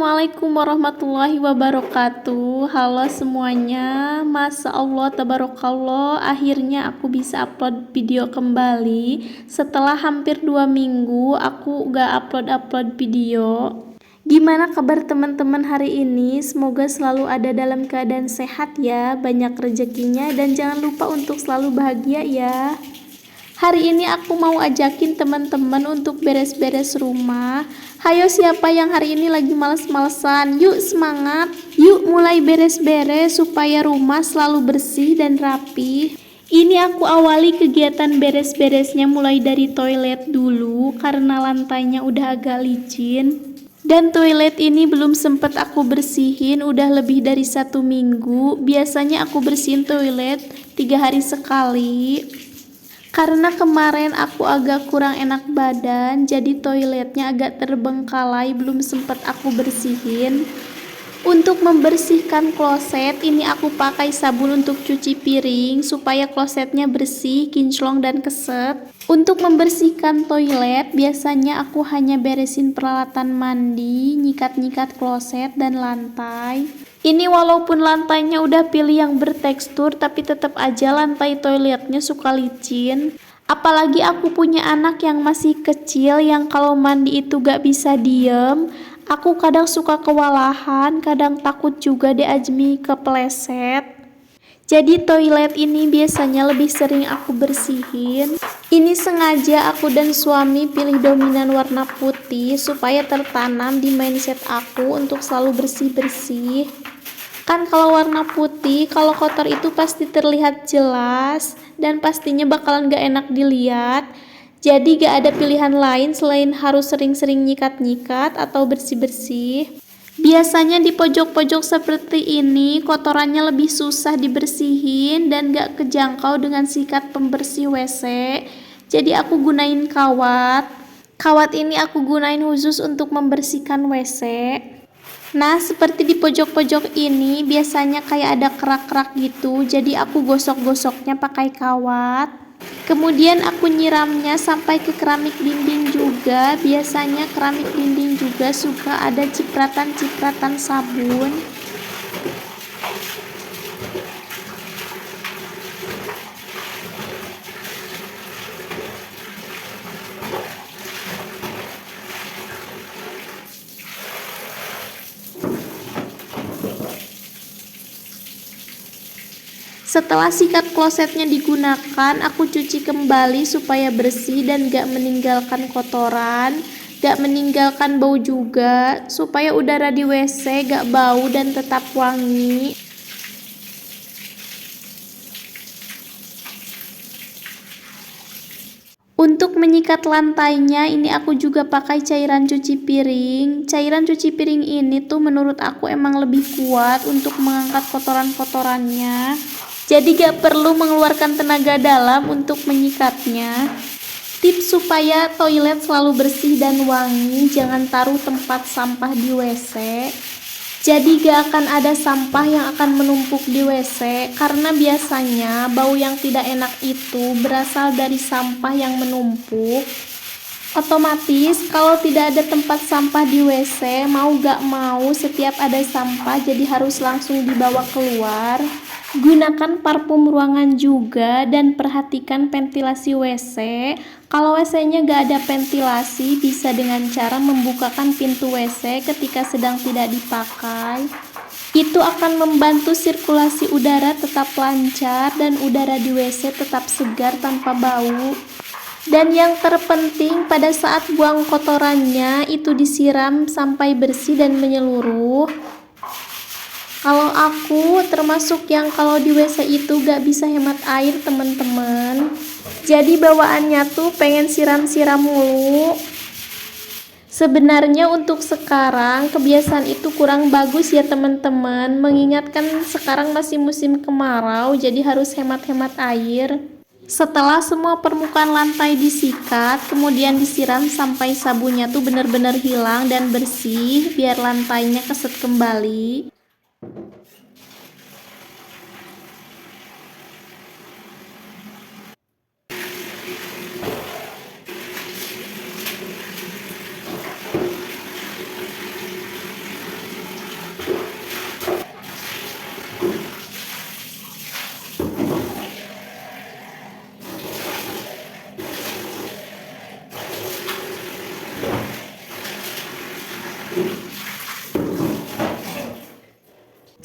Assalamualaikum warahmatullahi wabarakatuh. Halo semuanya, Masya Allah, tabarakallah. Akhirnya aku bisa upload video kembali. Setelah hampir 2 minggu aku gak upload video. Gimana kabar teman-teman hari ini? Semoga selalu ada dalam keadaan sehat ya, banyak rezekinya, dan jangan lupa untuk selalu bahagia ya. Hari ini aku mau ajakin teman-teman untuk beres-beres rumah. Hayo, siapa yang hari ini lagi males-malesan? Yuk semangat, yuk mulai beres-beres supaya rumah selalu bersih dan rapi. Ini aku awali kegiatan beres-beresnya mulai dari toilet dulu karena lantainya udah agak licin. Dan toilet ini belum sempat aku bersihin udah lebih dari 1 minggu. Biasanya aku bersihin toilet 3 hari sekali. Karena kemarin aku agak kurang enak badan, jadi toiletnya agak terbengkalai, belum sempat aku bersihin. Untuk membersihkan kloset, ini aku pakai sabun untuk cuci piring supaya klosetnya bersih, kinclong dan keset. Untuk membersihkan toilet, biasanya aku hanya beresin peralatan mandi, nyikat-nyikat kloset dan lantai. Ini walaupun lantainya udah pilih yang bertekstur, tapi tetap aja lantai toiletnya suka licin. Apalagi aku punya anak yang masih kecil yang kalau mandi itu gak bisa diem. Aku kadang suka kewalahan, kadang takut juga deh Ajmi kepleset. Jadi toilet ini biasanya lebih sering aku bersihin. Ini sengaja aku dan suami pilih dominan warna putih supaya tertanam di mindset aku untuk selalu bersih-bersih. Kan kalau warna putih, kalau kotor itu pasti terlihat jelas dan pastinya bakalan gak enak dilihat. Jadi gak ada pilihan lain selain harus sering-sering nyikat-nyikat atau bersih-bersih. Biasanya di pojok-pojok seperti ini kotorannya lebih susah dibersihin dan gak kejangkau dengan sikat pembersih WC. Jadi aku gunain kawat. Kawat ini aku gunain khusus untuk membersihkan WC. Nah, seperti di pojok-pojok ini biasanya kayak ada kerak-kerak gitu, jadi aku gosok-gosoknya pakai kawat. Kemudian aku nyiramnya sampai ke keramik dinding juga. Biasanya keramik dinding juga suka ada cipratan-cipratan sabun. Setelah sikat klosetnya digunakan, aku cuci kembali supaya bersih dan gak meninggalkan kotoran, gak meninggalkan bau juga, supaya udara di WC gak bau dan tetap wangi. Untuk menyikat lantainya, ini aku juga pakai cairan cuci piring. Cairan cuci piring ini tuh menurut aku emang lebih kuat untuk mengangkat kotoran-kotorannya. Jadi gak perlu mengeluarkan tenaga dalam untuk menyikatnya. Tips supaya toilet selalu bersih dan wangi, jangan taruh tempat sampah di WC. Jadi gak akan ada sampah yang akan menumpuk di WC, karena biasanya bau yang tidak enak itu berasal dari sampah yang menumpuk. Otomatis kalau tidak ada tempat sampah di WC, mau gak mau setiap ada sampah jadi harus langsung dibawa keluar. Gunakan parfum ruangan juga dan perhatikan ventilasi WC. Kalau WC-nya gak ada ventilasi, bisa dengan cara membukakan pintu WC ketika sedang tidak dipakai. Itu akan membantu sirkulasi udara tetap lancar dan udara di WC tetap segar tanpa bau. Dan yang terpenting pada saat buang kotorannya itu disiram sampai bersih dan menyeluruh. Kalau aku termasuk yang kalau di WC itu gak bisa hemat air teman-teman. Jadi bawaannya tuh pengen siram-siram mulu. Sebenarnya untuk sekarang kebiasaan itu kurang bagus ya teman-teman. Mengingatkan sekarang masih musim kemarau, jadi harus hemat-hemat air. Setelah semua permukaan lantai disikat, kemudian disiram sampai sabunnya tuh benar-benar hilang dan bersih, biar lantainya keset kembali.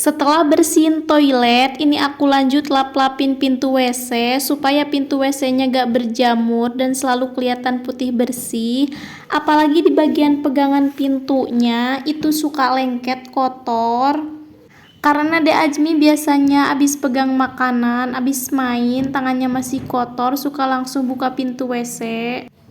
Setelah bersihin toilet, ini aku lanjut lap-lapin pintu WC supaya pintu WC-nya gak berjamur dan selalu kelihatan putih bersih. Apalagi di bagian pegangan pintunya itu suka lengket kotor. Karena Dek Ajmi biasanya abis pegang makanan, abis main, tangannya masih kotor, suka langsung buka pintu WC.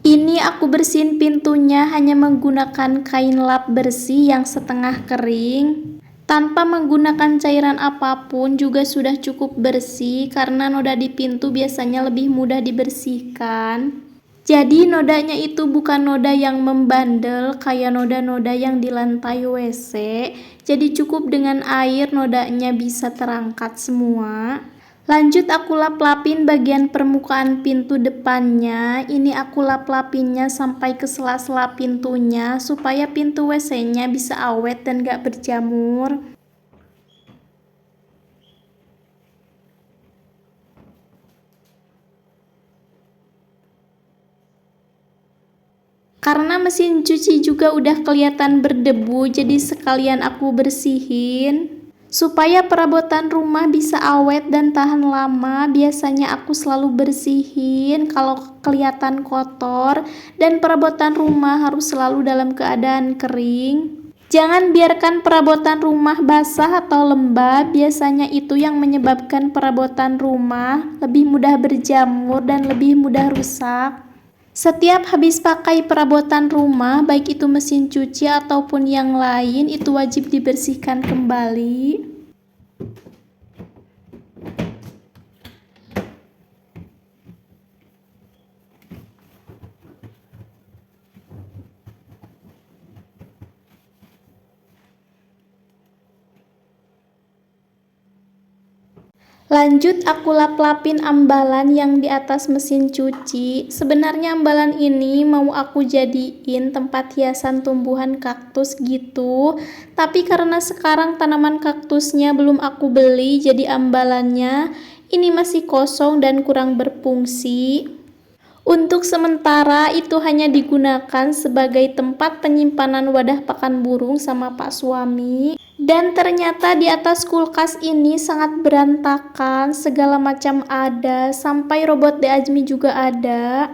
Ini aku bersihin pintunya hanya menggunakan kain lap bersih yang setengah kering. Tanpa menggunakan cairan apapun juga sudah cukup bersih karena noda di pintu biasanya lebih mudah dibersihkan. Jadi nodanya itu bukan noda yang membandel kayak noda-noda yang di lantai WC. Jadi cukup dengan air nodanya bisa terangkat semua. Lanjut aku lap-lapin bagian permukaan pintu depannya. Ini aku lap-lapinnya sampai ke sela-sela pintunya supaya pintu WC-nya bisa awet dan gak berjamur. Karena mesin cuci juga udah kelihatan berdebu, jadi sekalian aku bersihin. Supaya perabotan rumah bisa awet dan tahan lama, biasanya aku selalu bersihin kalau kelihatan kotor, dan perabotan rumah harus selalu dalam keadaan kering. Jangan biarkan perabotan rumah basah atau lembab, biasanya itu yang menyebabkan perabotan rumah lebih mudah berjamur dan lebih mudah rusak. Setiap habis pakai perabotan rumah, baik itu mesin cuci ataupun yang lain, itu wajib dibersihkan kembali. Lanjut aku lap-lapin ambalan yang di atas mesin cuci. Sebenarnya ambalan ini mau aku jadiin tempat hiasan tumbuhan kaktus gitu. Tapi karena sekarang tanaman kaktusnya belum aku beli, jadi ambalannya ini masih kosong dan kurang berfungsi. Untuk sementara itu hanya digunakan sebagai tempat penyimpanan wadah pakan burung sama Pak suami. Dan ternyata di atas kulkas ini sangat berantakan, segala macam ada, sampai robot Dek Ajmi juga ada.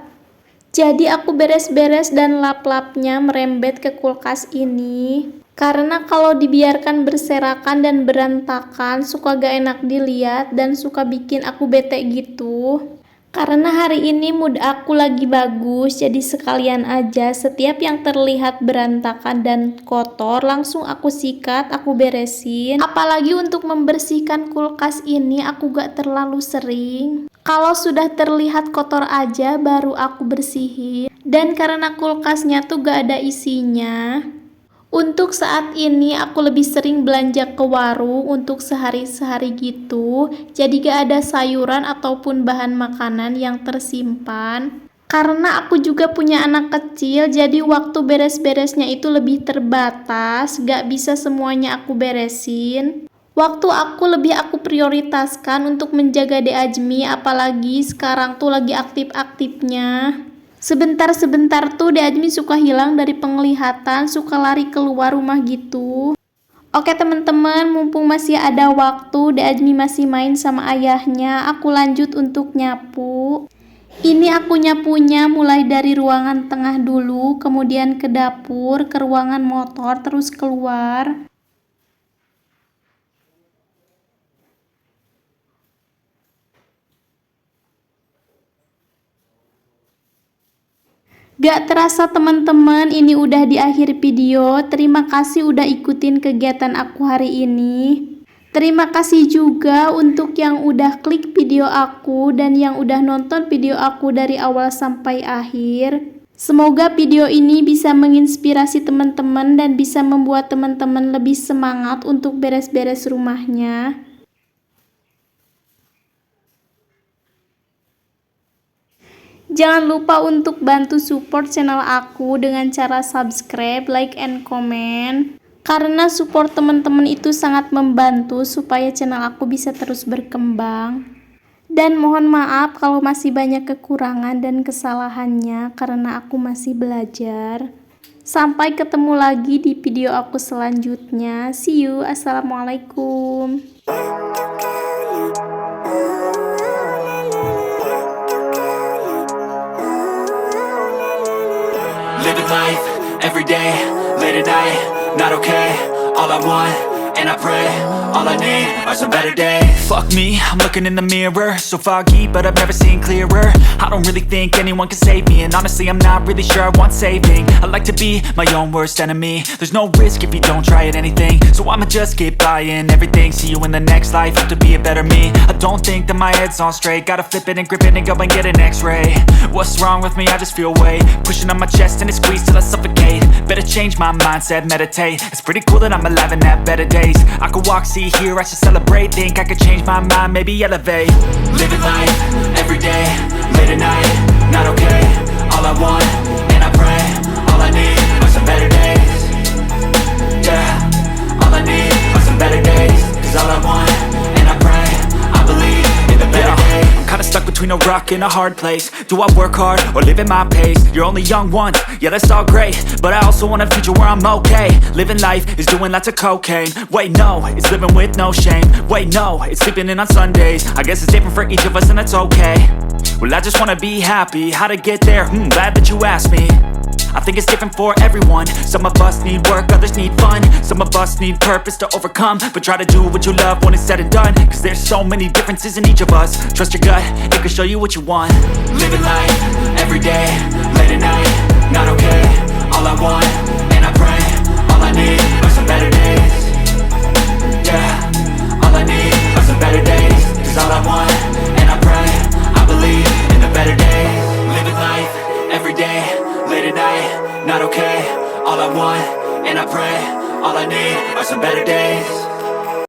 Jadi aku beres-beres dan lap-lapnya merembet ke kulkas ini. Karena kalau dibiarkan berserakan dan berantakan, suka gak enak dilihat dan suka bikin aku bete gitu. Karena hari ini mood aku lagi bagus, jadi sekalian aja setiap yang terlihat berantakan dan kotor langsung aku sikat, aku beresin. Apalagi untuk membersihkan kulkas ini aku gak terlalu sering. Kalau sudah terlihat kotor aja baru aku bersihin. Dan karena kulkasnya tuh gak ada isinya, untuk saat ini aku lebih sering belanja ke warung untuk sehari-sehari gitu. Jadi gak ada sayuran ataupun bahan makanan yang tersimpan. Karena aku juga punya anak kecil, jadi waktu beres-beresnya itu lebih terbatas. Gak bisa semuanya aku beresin. Waktu aku prioritaskan untuk menjaga Dek Ajmi, apalagi sekarang tuh lagi aktif-aktifnya. Sebentar-sebentar tuh Dek Ajmi suka hilang dari penglihatan, suka lari keluar rumah gitu. Oke teman-teman, mumpung masih ada waktu, Dek Ajmi masih main sama ayahnya, aku lanjut untuk nyapu. Ini aku nyapunya mulai dari ruangan tengah dulu, kemudian ke dapur, ke ruangan motor, terus keluar. Gak terasa teman-teman, ini udah di akhir video. Terima kasih udah ikutin kegiatan aku hari ini. Terima kasih juga untuk yang udah klik video aku dan yang udah nonton video aku dari awal sampai akhir. Semoga video ini bisa menginspirasi teman-teman dan bisa membuat teman-teman lebih semangat untuk beres-beres rumahnya. Jangan lupa untuk bantu support channel aku dengan cara subscribe, like, and comment. Karena support teman-teman itu sangat membantu supaya channel aku bisa terus berkembang. Dan mohon maaf kalau masih banyak kekurangan dan kesalahannya karena aku masih belajar. Sampai ketemu lagi di video aku selanjutnya. See you. Assalamualaikum. Living life, everyday, late at night, not okay. All I want, and I pray, all I need are some better days. Fuck me, I'm looking in the mirror, so foggy, but I've never seen clearer. I don't really think anyone can save me, and honestly I'm not really sure I want saving. I like to be my own worst enemy. There's no risk if you don't try at anything, so I'ma just keep buying everything. See you in the next life, have to be a better me. I don't think that my head's on straight, gotta flip it and grip it and go and get an x-ray. What's wrong with me? I just feel weight pushing on my chest and it squeezes till I suffocate. Better change my mindset, meditate. It's pretty cool that I'm alive and have better days. I could walk, see, hear, I should celebrate. Think I could change my mind, maybe elevate. Living life, everyday, late at night, not okay. All I want, and I pray, all I need are some better days. Yeah, all I need are some better days. Cause all I want, and I pray, I believe in the better days. I'm kinda stuck between a rock and a hard place. Do I work hard or live at my pace? You're only young once, yeah that's all great, but I also want a future where I'm okay. Living life is doing lots of cocaine. Wait no, it's living with no shame. Wait no, it's sleeping in on Sundays. I guess it's different for each of us and that's okay. Well I just wanna be happy, how to get there? Glad that you asked me. I think it's different for everyone. Some of us need work, others need fun. Some of us need purpose to overcome. But try to do what you love when it's said and done. Cause there's so many differences in each of us. Trust your gut, it can show you what you want. Living life, everyday, late at night, not okay. All I want, and I pray, all I need are some better days. Yeah, all I need are some better days. Cause all I want, and I pray, I believe in the better days. Living life, everyday, late at night, not okay. All I want, and I pray, all I need are some better days.